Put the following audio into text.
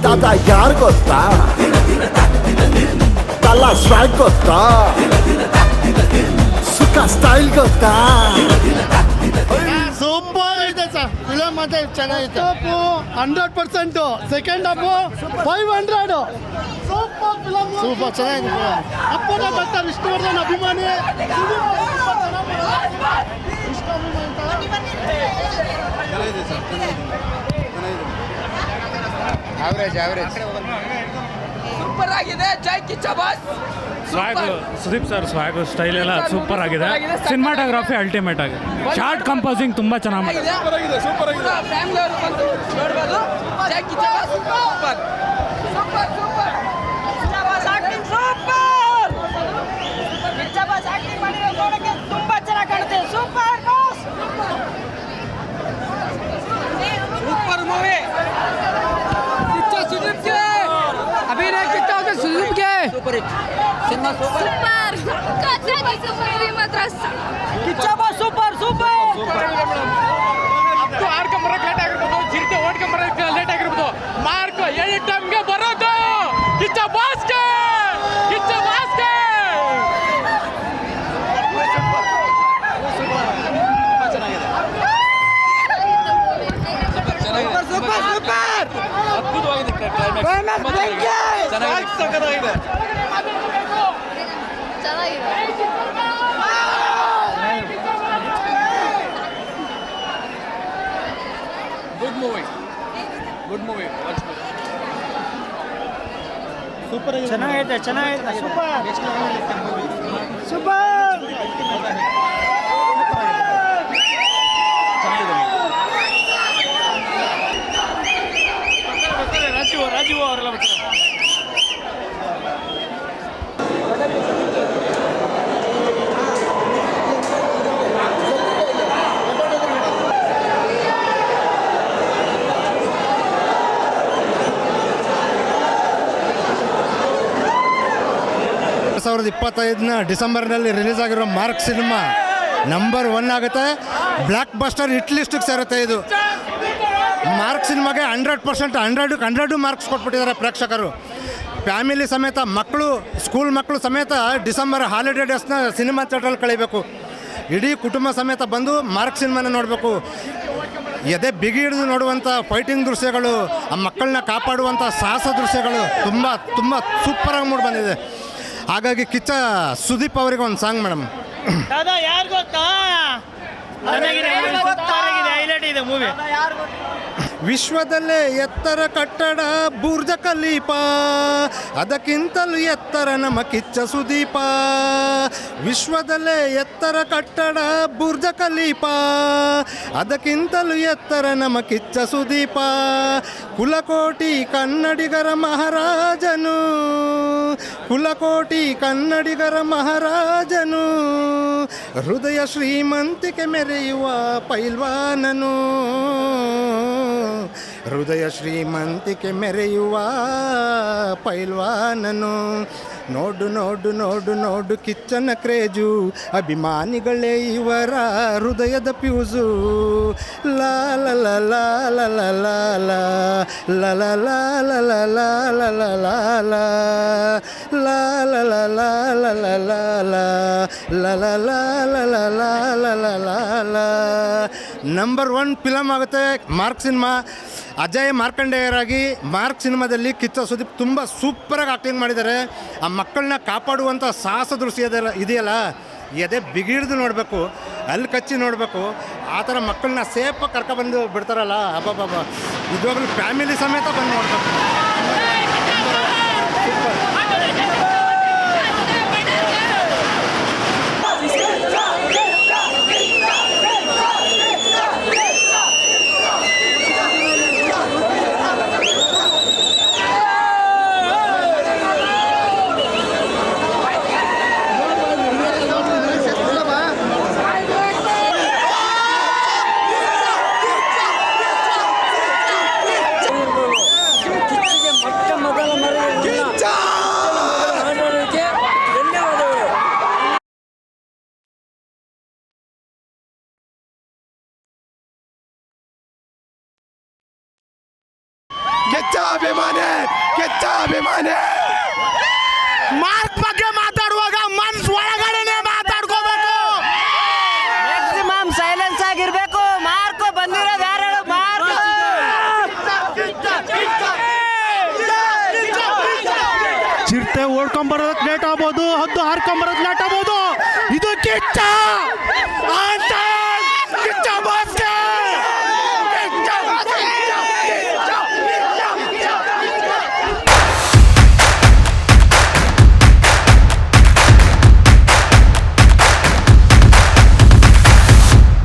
ದಾದ ಯಾರು ಗೊತ್ತಾ? ತಲ ಸ್ವಾಗ್ ಗೊತ್ತಾ? ಸುಖ ಸ್ಟೈಲ್ ಗೊತ್ತಾ? ಸೂಪರ್ ಐತೆ ಸರ್, ಫಿಲಮ್ ಮತ್ತೆ ಚೆನ್ನಾಗೈತೆ. 100%, second half 500. Super film, super ಚೆನ್ನಾಗಿದೆ. ಅಪ್ಪನ ಡಾಕ್ಟರ್ ವಿಷ್ಣುವರ್ಧನ್ ಅಭಿಮಾನಿ. ಸೂಪರ್ ಆಗಿದೆ. ಜೈ Kichcha boss. Swag Sudeep sir swag style ಎಲ್ಲ ಸೂಪರ್ ಆಗಿದೆ. ಸಿನಿಮಾಟೋಗ್ರಫಿ ಅಲ್ಟಿಮೇಟ್ ಆಗಿದೆ. ಶಾರ್ಟ್ ಕಂಪೋಸಿಂಗ್ ತುಂಬ ಚೆನ್ನಾಗಿ ಮಾಡಿದೆ. ಫ್ಯಾಮಿಲಿ ಅವರು ಬಂದು ನೋಡ್ಬೋದು. ಜೈ Kichcha boss super super super. Kichcha boss acting super. Kichcha boss acting ಮಾಡಿರೋ ನೋಡಕ್ಕೆ ತುಂಬಾ ಚೆನ್ನಾಗಿ ಕಾಣುತ್ತೆ. Super boss, super movie. Kichcha ಸುದೀಪ್ಗೆ ಅಭಿನಯ, ಕಿಚ್ಚ ಸುದೀಪ್ಗೆ super hit cinema. Super Kichcha boss super super. ಆಡ್ಕೊಂಬರಕ್ಕೆ ಲೇಟ್ ಆಗಿರ್ಬೋದು, ಚಿರತೆ ಓಡ್ಕೊಂಬರಕ್ಕೆ ಲೇಟ್ ಆಗಿರ್ಬೋದು, ಮಾರ್ಕ್ ಎನಿ ಟೈಮ್ಗೆ ಬರೋದು ಕಿಚ್ಚ ಬಾಸ್ಗೆ. ಕಿಚ್ಚ ಬಾಸ್ಗೆ ಸೂಪರ್ ಸೂಪರ್ ಸೂಪರ್. ಅದ್ಭುತವಾಗಿದೆ. ಚೆನ್ನಾಗಿದೆ. ಗುಡ್ ಮೂವಿ ಸೂಪರ್ ಚೆನ್ನಾಗೈತೆ ಸೂಪರ್ ಸೂಪರ್. ರಾಜೀವ್ ಅವರೆಲ್ಲ ಬರ್ತಾರೆ. ಡಿಸೆಂಬರ್ನಲ್ಲಿ ರಿಲೀಸ್ ಆಗಿರೋ ಮಾರ್ಕ್ ಸಿನಿಮಾ ನಂಬರ್ 1 ಆಗುತ್ತೆ. ಬ್ಲಾಕ್ ಬಸ್ಟರ್ ಹಿಟ್ ಲಿಸ್ಟಿಗೆ ಸೇರುತ್ತೆ. ಇದು ಮಾರ್ಕ್ ಸಿನಿಮಾಗೆ 100% 100 ಮಾರ್ಕ್ಸ್ ಕೊಟ್ಬಿಟ್ಟಿದ್ದಾರೆ ಪ್ರೇಕ್ಷಕರು. ಫ್ಯಾಮಿಲಿ ಸಮೇತ ಮಕ್ಕಳು, ಸ್ಕೂಲ್ ಮಕ್ಕಳು ಸಮೇತ ಡಿಸೆಂಬರ್ ಹಾಲಿಡೇ ಡೇಸ್ನ ಸಿನಿಮಾ ಥಿಯೇಟ್ರಲ್ಲಿ ಕಳೀಬೇಕು. ಇಡೀ ಕುಟುಂಬ ಸಮೇತ ಬಂದು ಮಾರ್ಕ್ ಸಿನಿಮಾನ ನೋಡಬೇಕು. ಎದೆ ಬಿಗಿ ಹಿಡಿದು ನೋಡುವಂಥ ಫೈಟಿಂಗ್ ದೃಶ್ಯಗಳು, ಆ ಮಕ್ಕಳನ್ನ ಕಾಪಾಡುವಂಥ ಸಾಹಸ ದೃಶ್ಯಗಳು ತುಂಬ ತುಂಬ ಸೂಪರಾಗಿ ಮೂಡಿ ಬಂದಿದೆ. ಹಾಗಾಗಿ ಕಿಚ್ಚ ಸುದೀಪ್ ಅವರಿಗೆ ಒಂದು ಸಾಂಗ್ ಮೇಡಮ್. ಯಾರು ಗೊತ್ತಾ? ಹೈಲೈಟ್ ಇದೆ ಮೂವಿ. ವಿಶ್ವದಲ್ಲೇ ಎತ್ತರ ಕಟ್ಟಡ ಬುರ್ಜ ಖಲೀಫ, ಅದಕ್ಕಿಂತಲೂ ಎತ್ತರ ನಮ್ಮ ಕಿಚ್ಚ ಸುದೀಪ. ವಿಶ್ವದಲ್ಲೇ ಎತ್ತರ ಕಟ್ಟಡ ಬುರ್ಜ ಖಲೀಫ, ಅದಕ್ಕಿಂತಲೂ ಎತ್ತರ ನಮ್ಮ ಕಿಚ್ಚ ಸುದೀಪ. ಕುಲಕೋಟಿ ಕನ್ನಡಿಗರ ಮಹಾರಾಜನು, ಕುಲಕೋಟಿ ಕನ್ನಡಿಗರ ಮಹಾರಾಜನು, ಹೃದಯ ಶ್ರೀಮಂತಿಕೆ ಮೆರೆಯುವ ಪೈಲ್ವಾನನು, ಹೃದಯ ಶ್ರೀಮಂತಿಕೆ ಮೆರೆಯುವ ಪೈಲ್ವಾನನು. ನೋಡು ನೋಡು ನೋಡು ನೋಡು ಕಿಚ್ಚನ ಕ್ರೇಜು, ಅಭಿಮಾನಿಗಳೇ ಇವರ ಹೃದಯದ ಫ್ಯೂಸು. ಲಾ ಲ ಲ ಲ ಲ ಲ ಲ ಲ ಲ ಲ ಲ ಲ ಲ ಲ ಲ ಲ ಲ ಲ ಲ ಲ. ನಂಬರ್ 1 ಫಿಲಮ್ ಆಗುತ್ತೆ ಮಾರ್ಕ್ ಸಿನಿಮಾ. ಅಜಯ್ ಮಾರ್ಕಂಡೇಯರಾಗಿ ಮಾರ್ಕ್ ಸಿನಿಮಾದಲ್ಲಿ ಕಿಚ್ಚ ಸುದೀಪ್ ತುಂಬ ಸೂಪರಾಗಿ ಆ್ಯಕ್ಟಿಂಗ್ ಮಾಡಿದ್ದಾರೆ. ಆ ಮಕ್ಕಳನ್ನ ಕಾಪಾಡುವಂಥ ಸಾಹಸ ದೃಶ್ಯ ಇದೆಯಲ್ಲ, ಎದೆ ಬಿಗಿಡ್ದು ನೋಡಬೇಕು, ಅಲ್ಲಿ ಕಚ್ಚಿ ನೋಡಬೇಕು. ಆ ಥರ ಮಕ್ಕಳನ್ನ ಸೇಫಾಗಿ ಕರ್ಕೊಬಂದು ಬಿಡ್ತಾರಲ್ಲ, ಅಬ್ಬಬ್ಬ, ನಿಜವಾಗ್ಲೂ ಫ್ಯಾಮಿಲಿ ಸಮೇತ ಬಂದು ನೋಡಬೇಕು. ಕೆಚ್ಚ ಅಭಿಮಾನಿ. ಮಾರ್ಕ್ ಬಗ್ಗೆ ಮಾತಾಡುವಾಗ ಮನ್ಸ್ ಒಳಗಡೆನೆ ಮಾತಾಡ್ಕೋಬೇಕು. ಮ್ಯಾಕ್ಸಿಮಮ್ ಸೈಲೆನ್ಸ್ ಆಗಿರ್ಬೇಕು. ಮಾರ್ಕ್ ಬಂದಿರೋದು ಯಾರು ಹೇಳು? ಮಾರ್ಕ್ ಚಿರತೆ ಓಡ್ಕೊಂಬರೋದಕ್ಕೆ ಲೇಟ್ ಆಗ್ಬೋದು, ಹದ್ದು ಹಾರ್ಕೊಂಬರೋದು ಲೇಟ್ ಆಗ್ಬೋದು. ಇದು ಕಿಚ್ಚ ಅಂತ